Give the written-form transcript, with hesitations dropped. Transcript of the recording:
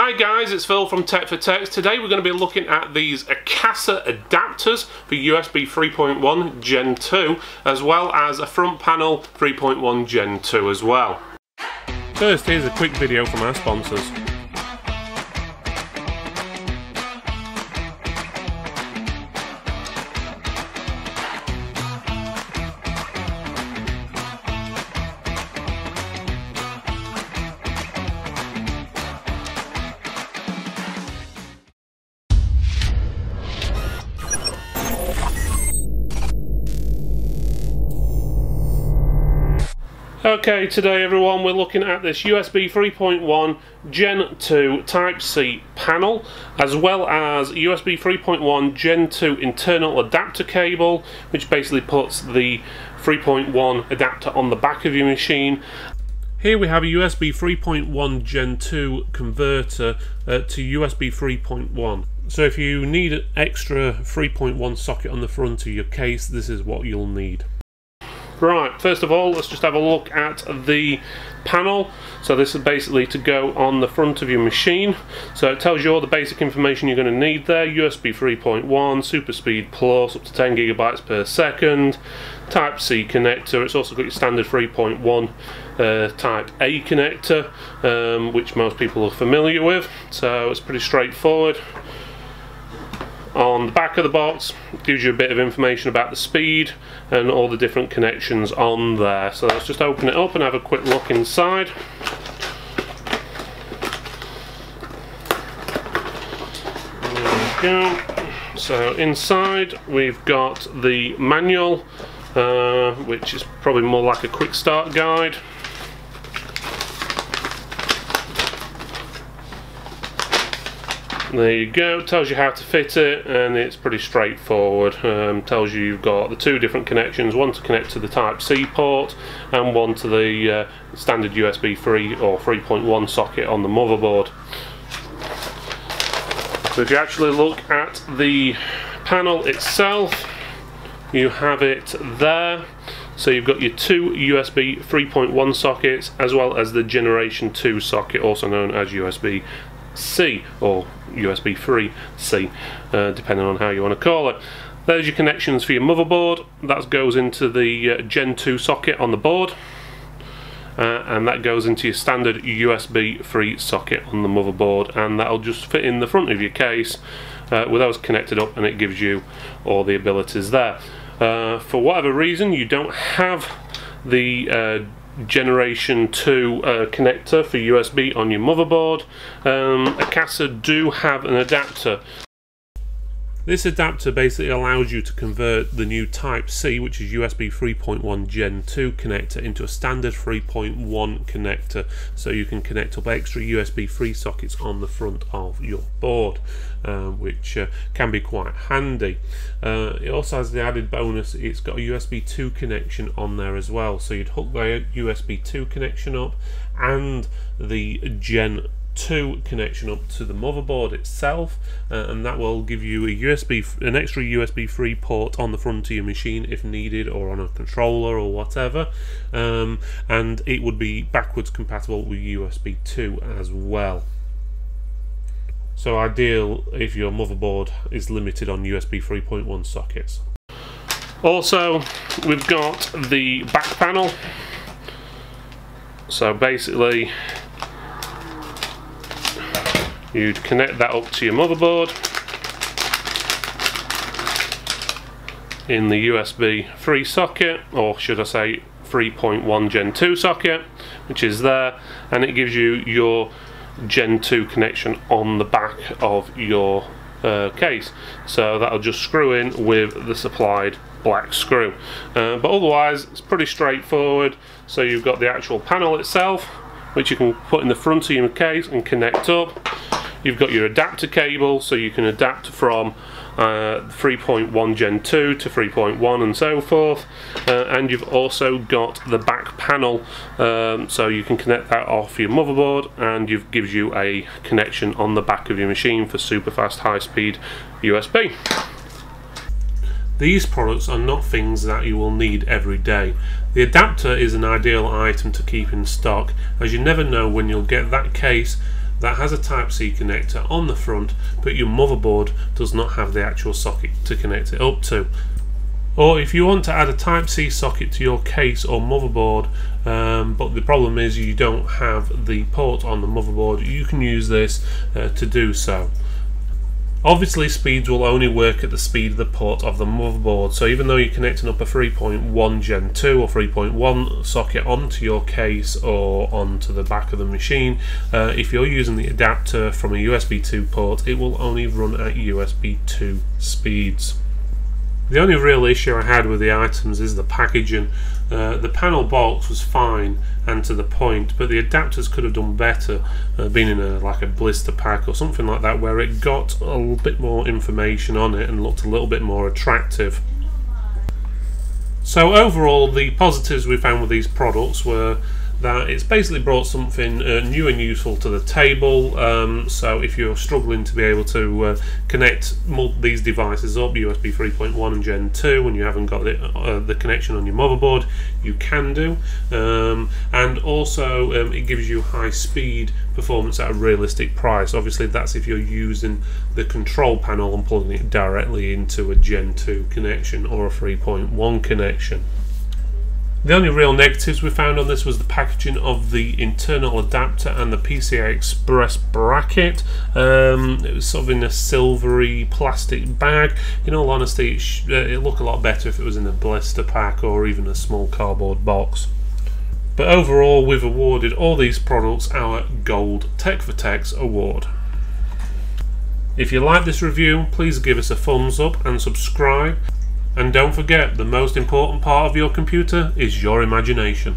Hi guys, it's Phil from Tech for Techs. Today we're going to be looking at these Akasa adapters for USB 3.1 Gen 2, as well as a front panel 3.1 Gen 2 as well. First, here's a quick video from our sponsors. Okay, today everyone we're looking at this USB 3.1 Gen 2 Type-C panel, as well as USB 3.1 Gen 2 internal adapter cable, which basically puts the 3.1 adapter on the back of your machine. Here we have a USB 3.1 Gen 2 converter to USB 3.1. So if you need an extra 3.1 socket on the front of your case, this is what you'll need. Right, first of all, let's just have a look at the panel. So this is basically to go on the front of your machine. So it tells you all the basic information you're going to need there. USB 3.1, Super Speed Plus, up to 10 gigabytes per second, Type-C connector. It's also got your standard 3.1 Type A connector, which most people are familiar with. So it's pretty straightforward. On the back of the box, it gives you a bit of information about the speed and all the different connections on there. So let's just open it up and have a quick look inside. There we go. So inside we've got the manual, which is probably more like a quick start guide. There you go, tells you how to fit it, and it's pretty straightforward. Tells you you've got the two different connections, one to connect to the Type-C port and one to the standard USB 3 or 3.1 socket on the motherboard. So if you actually look at the panel itself, you have it there. So you've got your two USB 3.1 sockets, as well as the Generation 2 socket, also known as USB-C or USB 3C, depending on how you want to call it. There's your connections for your motherboard. That goes into the Gen 2 socket on the board, and that goes into your standard USB 3 socket on the motherboard, and that'll just fit in the front of your case with those connected up, and it gives you all the abilities there. For whatever reason you don't have the Generation 2 connector for USB on your motherboard, Akasa do have an adapter. This adapter basically allows you to convert the new Type-C, which is USB 3.1 Gen 2 connector, into a standard 3.1 connector, so you can connect up extra USB 3 sockets on the front of your board, which can be quite handy. It also has the added bonus, it's got a USB 2 connection on there as well, so you'd hook the USB 2 connection up and the Gen 2 connection up to the motherboard itself, and that will give you an extra USB 3 port on the front of your machine if needed, or on a controller or whatever, and it would be backwards compatible with USB 2 as well. So ideal if your motherboard is limited on USB 3.1 sockets. Also, we've got the back panel. So basically you'd connect that up to your motherboard in the USB 3 socket, or should I say 3.1 Gen 2 socket, which is there, and it gives you your Gen 2 connection on the back of your case. So that'll just screw in with the supplied black screw. But otherwise it's pretty straightforward. So you've got the actual panel itself, which you can put in the front of your case and connect up. You've got your adapter cable, so you can adapt from 3.1 Gen 2 to 3.1 and so forth, and you've also got the back panel, so you can connect that off your motherboard, and it gives you a connection on the back of your machine for super fast high speed USB. These products are not things that you will need every day. The adapter is an ideal item to keep in stock, as you never know when you'll get that case that has a Type-C connector on the front, but your motherboard does not have the actual socket to connect it up to. Or if you want to add a Type-C socket to your case or motherboard, but the problem is you don't have the port on the motherboard, you can use this to do so. Obviously speeds will only work at the speed of the port of the motherboard, so even though you're connecting up a 3.1 Gen 2 or 3.1 socket onto your case or onto the back of the machine, if you're using the adapter from a USB 2 port, it will only run at USB 2 speeds. The only real issue I had with the items is the packaging. The panel box was fine and to the point, but the adapters could have done better, being in like a blister pack or something like that, where it got a little bit more information on it and looked a little bit more attractive. So overall, the positives we found with these products were that it's basically brought something new and useful to the table. So if you're struggling to be able to connect these devices up, USB 3.1 and Gen 2, and you haven't got the connection on your motherboard, you can do. And also it gives you high speed performance at a realistic price. Obviously that's if you're using the control panel and pulling it directly into a Gen 2 connection or a 3.1 connection. The only real negatives we found on this was the packaging of the internal adapter and the PCI Express bracket. It was sort of in a silvery plastic bag. In all honesty, it'd look a lot better if it was in a blister pack or even a small cardboard box. But overall, we've awarded all these products our Gold Tech for Techs award. If you like this review, please give us a thumbs up and subscribe. And don't forget, the most important part of your computer is your imagination.